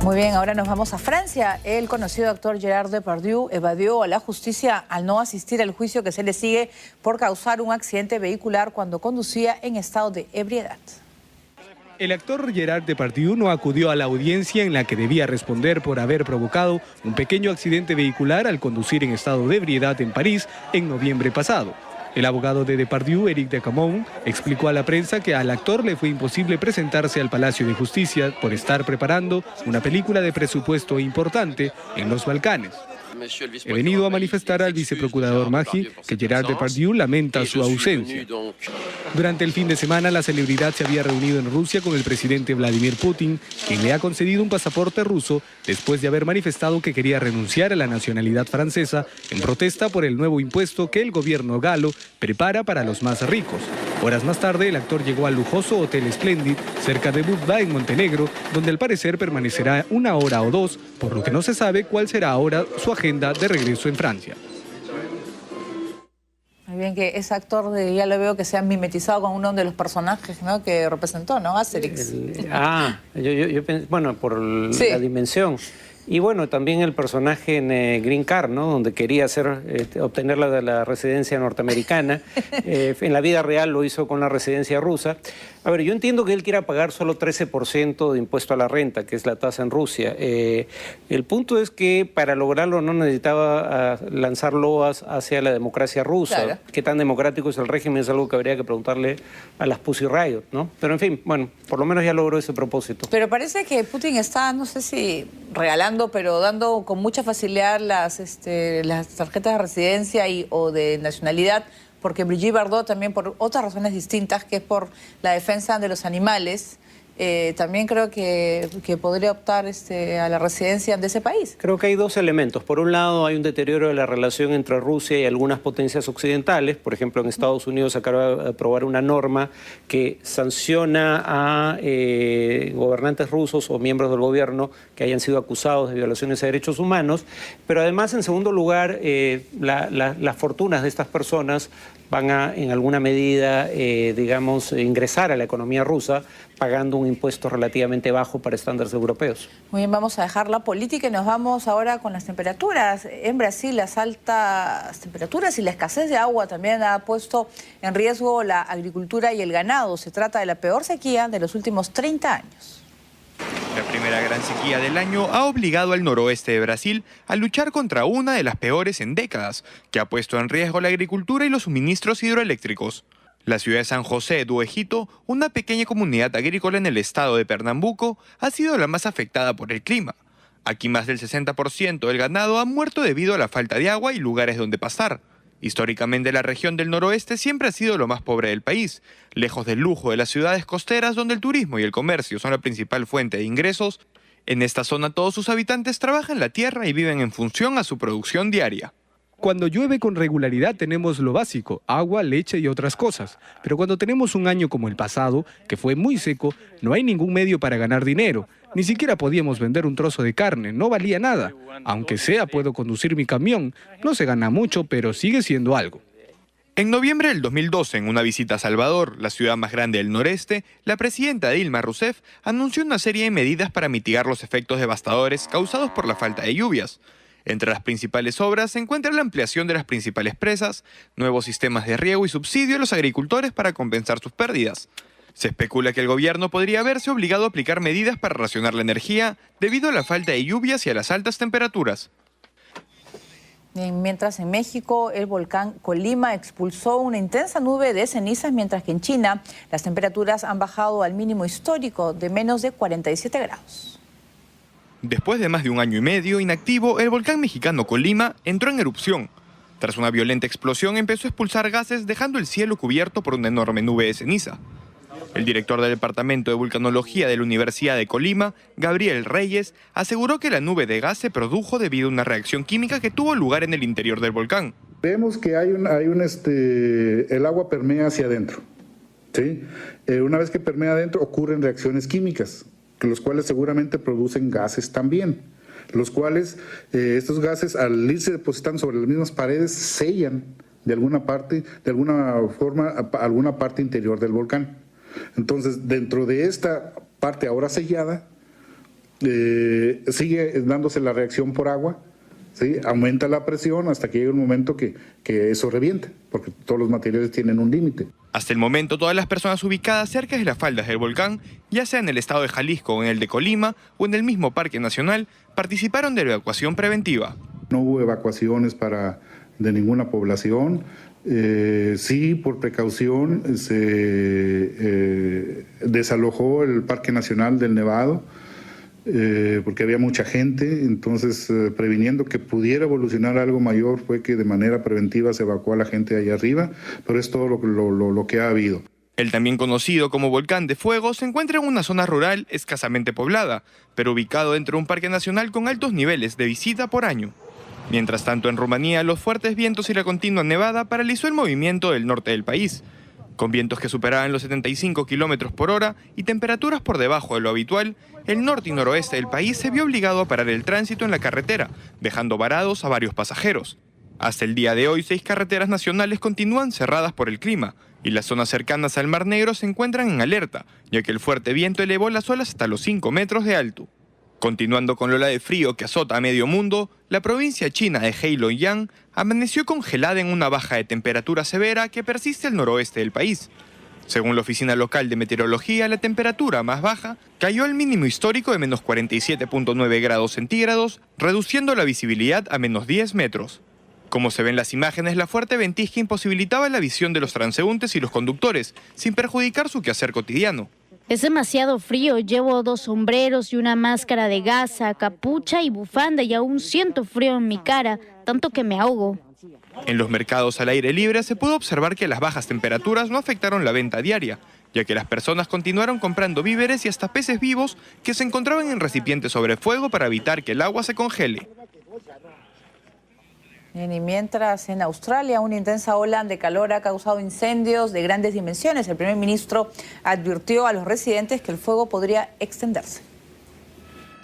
Muy bien, ahora nos vamos a Francia. El conocido actor Gerard Depardieu evadió a la justicia al no asistir al juicio que se le sigue por causar un accidente vehicular cuando conducía en estado de ebriedad. El actor Gerard Depardieu no acudió a la audiencia en la que debía responder por haber provocado un pequeño accidente vehicular al conducir en estado de ebriedad en París en noviembre pasado. El abogado de Depardieu, Éric de Camon, explicó a la prensa que al actor le fue imposible presentarse al Palacio de Justicia por estar preparando una película de presupuesto importante en los Balcanes. He venido a manifestar al viceprocurador Maggi que Gerard Depardieu lamenta su ausencia. Durante el fin de semana, la celebridad se había reunido en Rusia con el presidente Vladimir Putin, quien le ha concedido un pasaporte ruso después de haber manifestado que quería renunciar a la nacionalidad francesa en protesta por el nuevo impuesto que el gobierno galo prepara para los más ricos. Horas más tarde, el actor llegó al lujoso Hotel Splendid cerca de Budva, en Montenegro, donde al parecer permanecerá una hora o dos, por lo que no se sabe cuál será ahora su agenda de regreso en Francia. Muy bien, que ese actor ya lo veo que se ha mimetizado con uno de los personajes, ¿no?, que representó, ¿no? Asterix. Bueno, por la dimensión. Y bueno, también el personaje en Green Card, ¿no?, donde quería obtener la residencia norteamericana. En la vida real lo hizo con la residencia rusa. A ver, yo entiendo que él quiera pagar solo 13% de impuesto a la renta, que es la tasa en Rusia. El punto es que para lograrlo no necesitaba lanzar loas hacia la democracia rusa. Claro. ¿Qué tan democrático es el régimen? Es algo que habría que preguntarle a las Pussy Riot, ¿no? Pero en fin, bueno, por lo menos ya logró ese propósito. Pero parece que Putin está, no sé si regalando, pero dando con mucha facilidad las tarjetas de residencia o de nacionalidad, porque Brigitte Bardot también, por otras razones distintas, que es por la defensa de los animales, también creo que podría optar a la residencia de ese país. Creo que hay dos elementos. Por un lado, hay un deterioro de la relación entre Rusia y algunas potencias occidentales. Por ejemplo, en Estados Unidos acaba de aprobar una norma que sanciona a gobernantes rusos o miembros del gobierno que hayan sido acusados de violaciones a derechos humanos. Pero además, en segundo lugar, las fortunas de estas personas van a, en alguna medida, ingresar a la economía rusa, pagando un impuesto relativamente bajo para estándares europeos. Muy bien, vamos a dejar la política y nos vamos ahora con las temperaturas. En Brasil, las altas temperaturas y la escasez de agua también ha puesto en riesgo la agricultura y el ganado. Se trata de la peor sequía de los últimos 30 años. La primera gran sequía del año ha obligado al noroeste de Brasil a luchar contra una de las peores en décadas, que ha puesto en riesgo la agricultura y los suministros hidroeléctricos. La ciudad de San José do Egito, una pequeña comunidad agrícola en el estado de Pernambuco, ha sido la más afectada por el clima. Aquí más del 60% del ganado ha muerto debido a la falta de agua y lugares donde pastar. Históricamente, la región del noroeste siempre ha sido lo más pobre del país, lejos del lujo de las ciudades costeras donde el turismo y el comercio son la principal fuente de ingresos. En esta zona todos sus habitantes trabajan la tierra y viven en función a su producción diaria. Cuando llueve con regularidad tenemos lo básico, agua, leche y otras cosas. Pero cuando tenemos un año como el pasado, que fue muy seco, no hay ningún medio para ganar dinero. Ni siquiera podíamos vender un trozo de carne, no valía nada. Aunque sea, puedo conducir mi camión. No se gana mucho, pero sigue siendo algo. En noviembre del 2012, en una visita a Salvador, la ciudad más grande del noreste, la presidenta Dilma Rousseff anunció una serie de medidas para mitigar los efectos devastadores causados por la falta de lluvias. Entre las principales obras se encuentra la ampliación de las principales presas, nuevos sistemas de riego y subsidio a los agricultores para compensar sus pérdidas. Se especula que el gobierno podría verse obligado a aplicar medidas para racionar la energía debido a la falta de lluvias y a las altas temperaturas. Mientras en México el volcán Colima expulsó una intensa nube de cenizas, mientras que en China las temperaturas han bajado al mínimo histórico de menos de 47 grados. Después de más de un año y medio inactivo, el volcán mexicano Colima entró en erupción. Tras una violenta explosión empezó a expulsar gases, dejando el cielo cubierto por una enorme nube de ceniza. El director del Departamento de Vulcanología de la Universidad de Colima, Gabriel Reyes, aseguró que la nube de gas se produjo debido a una reacción química que tuvo lugar en el interior del volcán. Vemos que el agua permea hacia adentro, ¿sí? Una vez que permea adentro ocurren reacciones químicas, los cuales seguramente producen gases también, los cuales estos gases al irse depositando sobre las mismas paredes sellan de alguna forma, alguna parte interior del volcán. Entonces, dentro de esta parte ahora sellada, sigue dándose la reacción por agua, ¿sí? Aumenta la presión hasta que llega un momento que eso revienta, porque todos los materiales tienen un límite. Hasta el momento, todas las personas ubicadas cerca de las faldas del volcán, ya sea en el estado de Jalisco o en el de Colima o en el mismo Parque Nacional, participaron de la evacuación preventiva. No hubo evacuaciones de ninguna población. Sí, por precaución, se desalojó el Parque Nacional del Nevado, porque había mucha gente, entonces previniendo que pudiera evolucionar algo mayor fue que de manera preventiva se evacuó a la gente allá arriba, pero es todo lo que ha habido. El también conocido como Volcán de Fuego se encuentra en una zona rural escasamente poblada, pero ubicado dentro de un parque nacional con altos niveles de visita por año. Mientras tanto, en Rumanía, los fuertes vientos y la continua nevada paralizó el movimiento del norte del país. Con vientos que superaban los 75 kilómetros por hora y temperaturas por debajo de lo habitual, el norte y noroeste del país se vio obligado a parar el tránsito en la carretera, dejando varados a varios pasajeros. Hasta el día de hoy, 6 carreteras nacionales continúan cerradas por el clima, y las zonas cercanas al Mar Negro se encuentran en alerta, ya que el fuerte viento elevó las olas hasta los 5 metros de alto. Continuando con la ola de frío que azota a medio mundo, la provincia china de Heilongjiang amaneció congelada en una baja de temperatura severa que persiste al noroeste del país. Según la Oficina Local de Meteorología, la temperatura más baja cayó al mínimo histórico de menos 47.9 grados centígrados, reduciendo la visibilidad a menos 10 metros. Como se ven las imágenes, la fuerte ventisca imposibilitaba la visión de los transeúntes y los conductores, sin perjudicar su quehacer cotidiano. Es demasiado frío, llevo 2 sombreros y una máscara de gasa, capucha y bufanda y aún siento frío en mi cara, tanto que me ahogo. En los mercados al aire libre se pudo observar que las bajas temperaturas no afectaron la venta diaria, ya que las personas continuaron comprando víveres y hasta peces vivos que se encontraban en recipientes sobre fuego para evitar que el agua se congele. Bien, y mientras en Australia una intensa ola de calor ha causado incendios de grandes dimensiones, el primer ministro advirtió a los residentes que el fuego podría extenderse.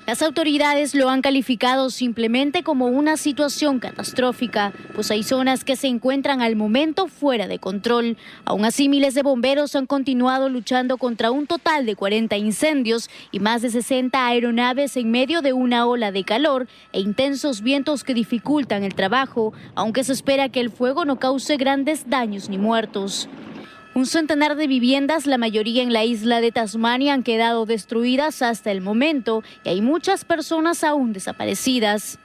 Las autoridades lo han calificado simplemente como una situación catastrófica, pues hay zonas que se encuentran al momento fuera de control. Aún así, miles de bomberos han continuado luchando contra un total de 40 incendios y más de 60 aeronaves en medio de una ola de calor e intensos vientos que dificultan el trabajo, aunque se espera que el fuego no cause grandes daños ni muertos. Un centenar de viviendas, la mayoría en la isla de Tasmania, han quedado destruidas hasta el momento y hay muchas personas aún desaparecidas.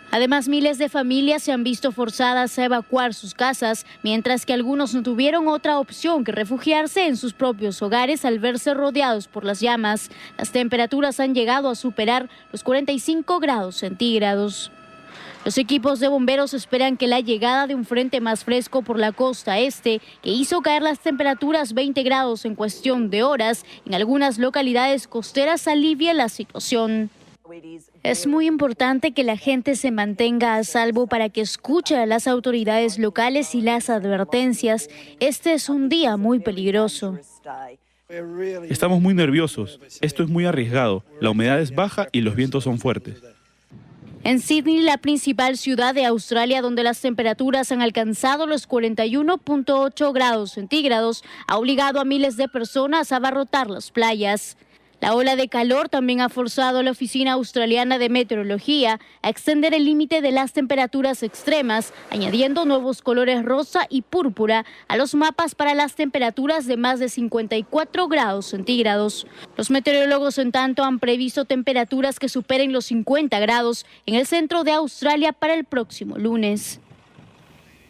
Además, miles de familias se han visto forzadas a evacuar sus casas, mientras que algunos no tuvieron otra opción que refugiarse en sus propios hogares al verse rodeados por las llamas. Las temperaturas han llegado a superar los 45 grados centígrados. Los equipos de bomberos esperan que la llegada de un frente más fresco por la costa este, que hizo caer las temperaturas 20 grados en cuestión de horas, en algunas localidades costeras alivie la situación. Es muy importante que la gente se mantenga a salvo para que escuche a las autoridades locales y las advertencias. Este es un día muy peligroso. Estamos muy nerviosos. Esto es muy arriesgado. La humedad es baja y los vientos son fuertes. En Sydney, la principal ciudad de Australia, donde las temperaturas han alcanzado los 41.8 grados centígrados, ha obligado a miles de personas a abarrotar las playas. La ola de calor también ha forzado a la Oficina Australiana de Meteorología a extender el límite de las temperaturas extremas, añadiendo nuevos colores rosa y púrpura a los mapas para las temperaturas de más de 54 grados centígrados. Los meteorólogos, en tanto, han previsto temperaturas que superen los 50 grados en el centro de Australia para el próximo lunes.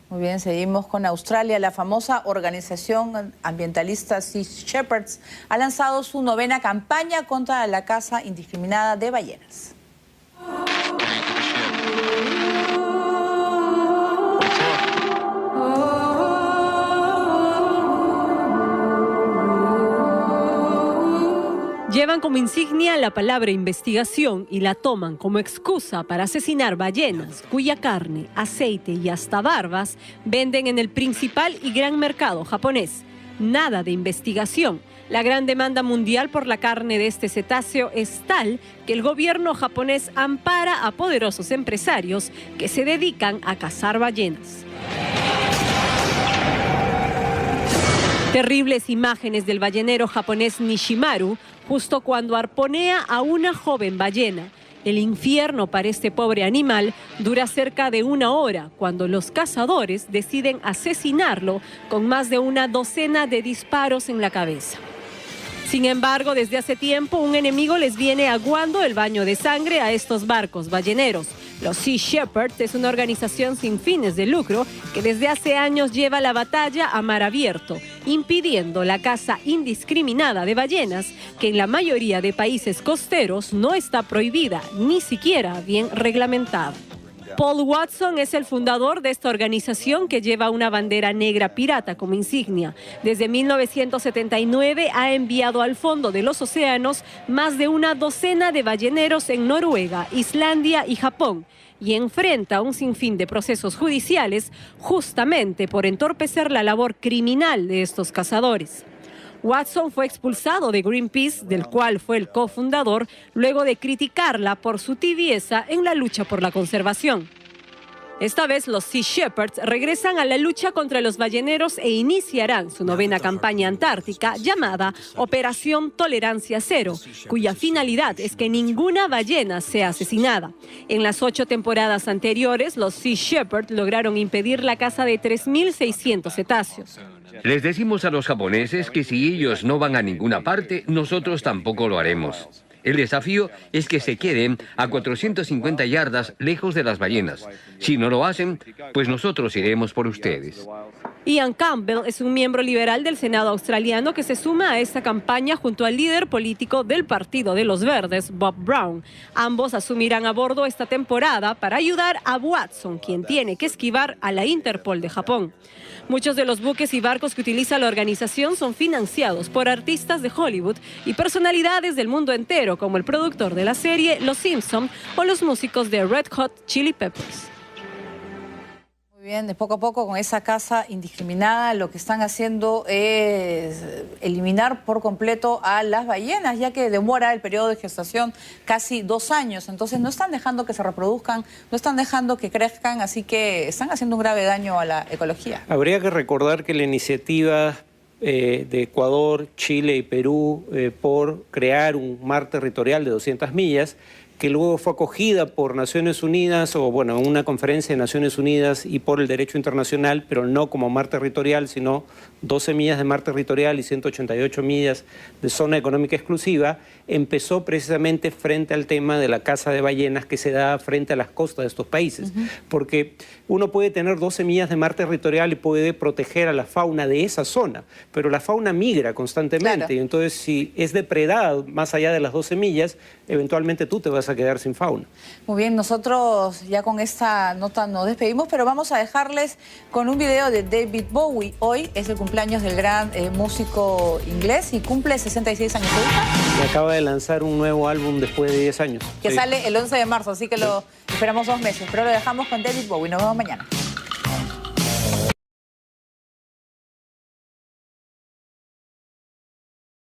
Muy bien, seguimos con Australia. La famosa organización ambientalista Sea Shepherds ha lanzado su 9ª campaña contra la caza indiscriminada de ballenas. Llevan como insignia la palabra investigación y la toman como excusa para asesinar ballenas, cuya carne, aceite y hasta barbas venden en el principal y gran mercado japonés. Nada de investigación. La gran demanda mundial por la carne de este cetáceo es tal que el gobierno japonés ampara a poderosos empresarios que se dedican a cazar ballenas. Terribles imágenes del ballenero japonés Nishimaru justo cuando arponea a una joven ballena. El infierno para este pobre animal dura cerca de 1 hora, cuando los cazadores deciden asesinarlo con más de una docena de disparos en la cabeza. Sin embargo, desde hace tiempo un enemigo les viene aguando el baño de sangre a estos barcos balleneros. Los Sea Shepherds es una organización sin fines de lucro que desde hace años lleva la batalla a mar abierto, impidiendo la caza indiscriminada de ballenas, que en la mayoría de países costeros no está prohibida, ni siquiera bien reglamentada. Paul Watson es el fundador de esta organización que lleva una bandera negra pirata como insignia. Desde 1979 ha enviado al fondo de los océanos más de una docena de balleneros en Noruega, Islandia y Japón, y enfrenta un sinfín de procesos judiciales justamente por entorpecer la labor criminal de estos cazadores. Watson fue expulsado de Greenpeace, del cual fue el cofundador, luego de criticarla por su tibieza en la lucha por la conservación. Esta vez los Sea Shepherds regresan a la lucha contra los balleneros e iniciarán su 9ª campaña antártica llamada Operación Tolerancia Cero, cuya finalidad es que ninguna ballena sea asesinada. En las 8 temporadas anteriores, los Sea Shepherds lograron impedir la caza de 3.600 cetáceos. Les decimos a los japoneses que si ellos no van a ninguna parte, nosotros tampoco lo haremos. El desafío es que se queden a 450 yardas lejos de las ballenas. Si no lo hacen, pues nosotros iremos por ustedes. Ian Campbell es un miembro liberal del Senado australiano que se suma a esta campaña junto al líder político del Partido de los Verdes, Bob Brown. Ambos asumirán a bordo esta temporada para ayudar a Watson, quien tiene que esquivar a la Interpol de Japón. Muchos de los buques y barcos que utiliza la organización son financiados por artistas de Hollywood y personalidades del mundo entero, como el productor de la serie Los Simpson o los músicos de Red Hot Chili Peppers. Muy bien, de poco a poco con esa caza indiscriminada lo que están haciendo es eliminar por completo a las ballenas, ya que demora el periodo de gestación casi 2 años. Entonces no están dejando que se reproduzcan, no están dejando que crezcan, así que están haciendo un grave daño a la ecología. Habría que recordar que la iniciativa de Ecuador, Chile y Perú por crear un mar territorial de 200 millas, que luego fue acogida por Naciones Unidas, o bueno, una conferencia de Naciones Unidas y por el derecho internacional, pero no como mar territorial, sino 12 millas de mar territorial y 188 millas de zona económica exclusiva, empezó precisamente frente al tema de la caza de ballenas que se da frente a las costas de estos países. Porque uno puede tener 12 millas de mar territorial y puede proteger a la fauna de esa zona, pero la fauna migra constantemente, y entonces si es depredada más allá de las 12 millas, eventualmente tú te vas a quedar sin fauna. Muy bien, nosotros ya con esta nota nos despedimos, pero vamos a dejarles con un video de David Bowie. Hoy es el cumpleaños del gran músico inglés y cumple 66 años. ¿Te gusta? Y acaba de lanzar un nuevo álbum después de 10 años. Que sale el 11 de marzo, así que lo esperamos 2 meses. Pero lo dejamos con David Bowie. Nos vemos mañana.